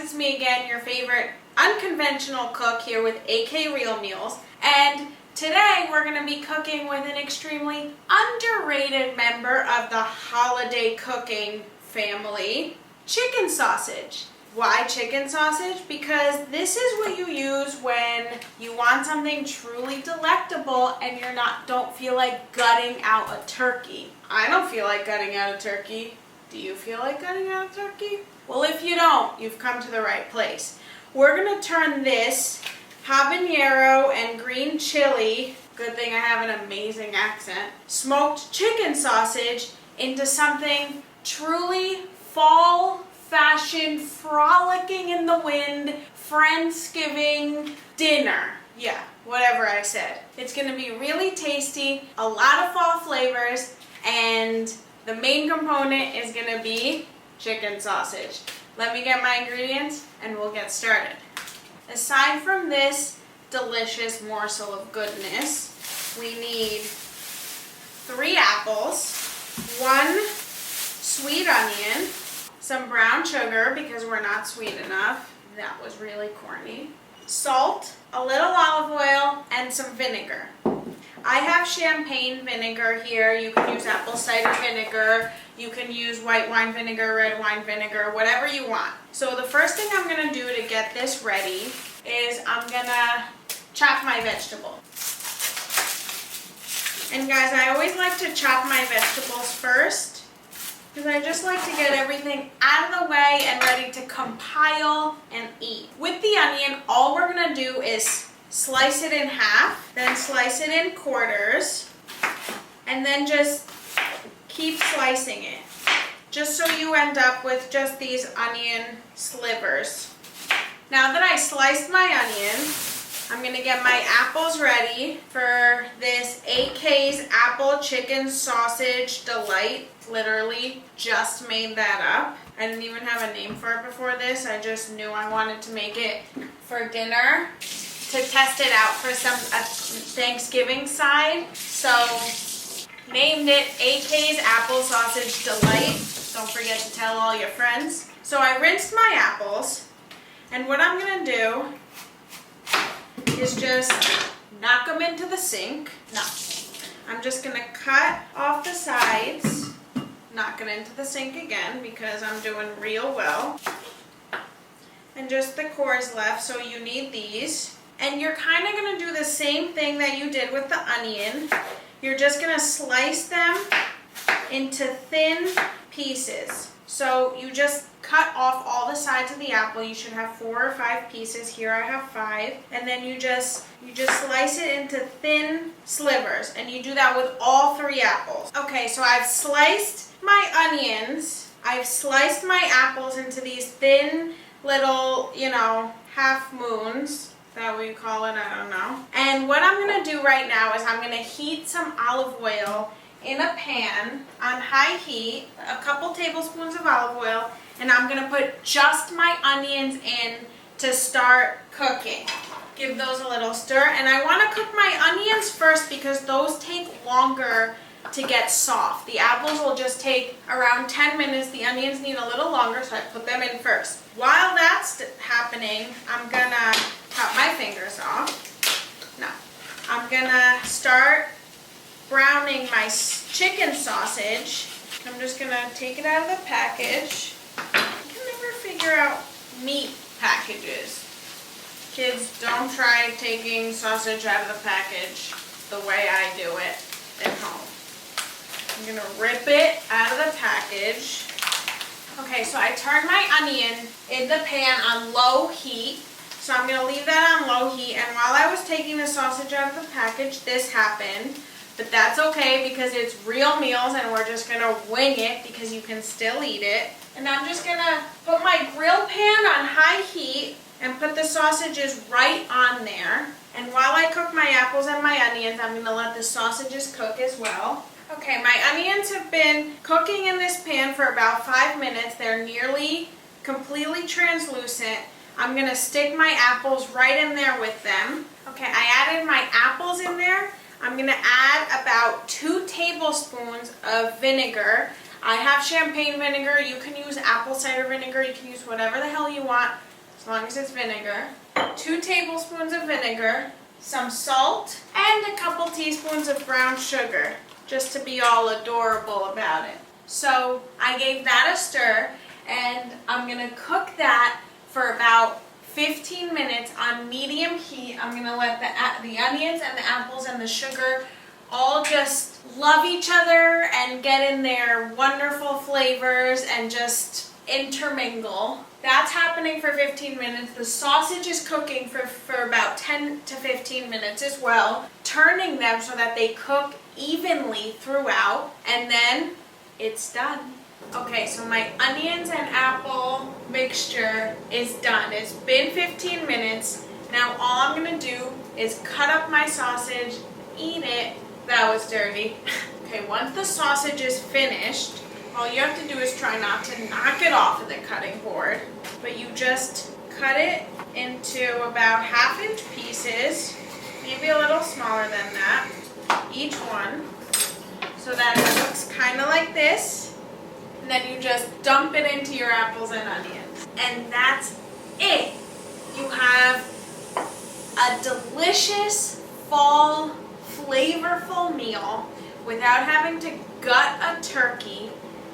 it's me again, your favorite unconventional cook here with AK Real Meals. And today we're going to be cooking with an extremely underrated member of the holiday cooking family, chicken sausage. Why chicken sausage? Because this is what you use when you want something truly delectable and don't feel like gutting out a turkey. I don't feel like gutting out a turkey. Do you feel like gutting out a turkey? Well, if you don't, you've come to the right place. We're going to turn this habanero and green chili, good thing I have an amazing accent, smoked chicken sausage into something truly fall fashion, frolicking in the wind, Friendsgiving dinner. Yeah, whatever I said. It's going to be really tasty, a lot of fall flavors, and the main component is going to be chicken sausage. Let me get my ingredients and we'll get started. Aside from this delicious morsel of goodness, we need 3 apples, 1 sweet onion, some brown sugar because we're not sweet enough. That was really corny. Salt, a little olive oil, and some vinegar. I have champagne vinegar here. You can use apple cider vinegar. You can use white wine vinegar, red wine vinegar, whatever you want. So the first thing I'm going to do to get this ready is I'm going to chop my vegetable. And guys, I always like to chop my vegetables first, because I just like to get everything out of the way and ready to compile and eat. With the onion, all we're gonna do is slice it in half, then slice it in quarters, and then just keep slicing it. Just so you end up with just these onion slivers. Now that I sliced my onion, I'm gonna get my apples ready for this AK's Apple Chicken Sausage Delight. Literally just made that up. I didn't even have a name for it before this. I just knew I wanted to make it for dinner to test it out for some Thanksgiving side. So named it AK's Apple Sausage Delight. Don't forget to tell all your friends. So I rinsed my apples, and what I'm gonna do is just knock them into the sink. No, I'm just gonna cut off the sides, knock it into the sink again because I'm doing real well. And just the cores left, so you need these. And you're kind of gonna do the same thing that you did with the onion. You're just gonna slice them into thin pieces. So you just cut off all the sides of the apple. You should have 4 or 5 pieces. Here I have 5. And then you just slice it into thin slivers. And you do that with all 3 apples. Okay, so I've sliced my onions. I've sliced my apples into these thin little, half moons. Is that what you call it? I don't know. And what I'm going to do right now is I'm going to heat some olive oil in a pan on high heat, a couple tablespoons of olive oil, and I'm gonna put just my onions in to start cooking. Give those a little stir, and I wanna cook my onions first because those take longer to get soft. The apples will just take around 10 minutes. The onions need a little longer, so I put them in first. While that's happening, I'm gonna cut my fingers off. No, I'm gonna start browning my chicken sausage. I'm just gonna take it out of the package. I can never figure out meat packages. Kids, don't try taking sausage out of the package the way I do it at home. I'm gonna rip it out of the package. Okay, so I turned my onion in the pan on low heat. So I'm gonna leave that on low heat, and while I was taking the sausage out of the package, this happened. But that's okay because it's real meals and we're just gonna wing it because you can still eat it. And I'm just gonna put my grill pan on high heat and put the sausages right on there. And while I cook my apples and my onions, I'm gonna let the sausages cook as well. Okay, my onions have been cooking in this pan for about 5 minutes. They're nearly completely translucent. I'm gonna stick my apples right in there with them. Okay, I added my apples in there. I'm going to add about 2 tablespoons of vinegar. I have champagne vinegar. You can use apple cider vinegar. You can use whatever the hell you want. as long as it's vinegar, 2 tablespoons of vinegar, some salt, and a couple teaspoons of brown sugar, just to be all adorable about it. So I gave that a stir, and I'm gonna cook that for about 15 minutes on medium heat. I'm gonna let the onions and the apples and the sugar all just love each other and get in their wonderful flavors and just intermingle. That's happening for 15 minutes. The sausage is cooking for about 10 to 15 minutes as well, turning them so that they cook evenly throughout, and then it's done. Okay, so my onions and apple mixture is done. It's been 15 minutes. Now all I'm gonna do is cut up my sausage, eat it. That was dirty. Okay, once the sausage is finished, all you have to do is try not to knock it off of the cutting board, but you just cut it into about 1/2-inch pieces, maybe a little smaller than that, each one, so that it looks kind of like this. And then you just dump it into your apples and onions. And that's it. You have a delicious fall flavorful meal without having to gut a turkey.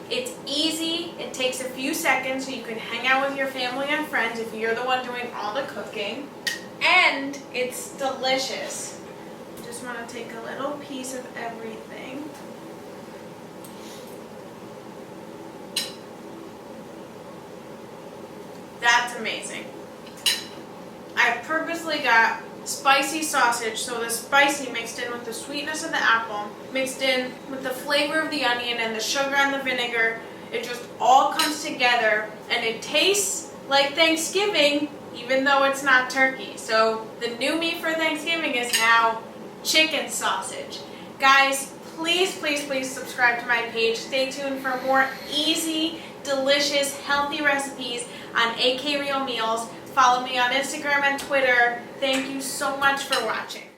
It's easy, it takes a few seconds, so you can hang out with your family and friends if you're the one doing all the cooking. And it's delicious. Just want to take a little piece of everything. That's amazing. I purposely got spicy sausage, so the spicy mixed in with the sweetness of the apple, mixed in with the flavor of the onion and the sugar and the vinegar. It just all comes together, and it tastes like Thanksgiving, even though it's not turkey. So the new meat for Thanksgiving is now chicken sausage. Guys, please, please, please subscribe to my page. Stay tuned for more easy, delicious, healthy recipes on AK Real Meals. Follow me on Instagram and Twitter. Thank you so much for watching.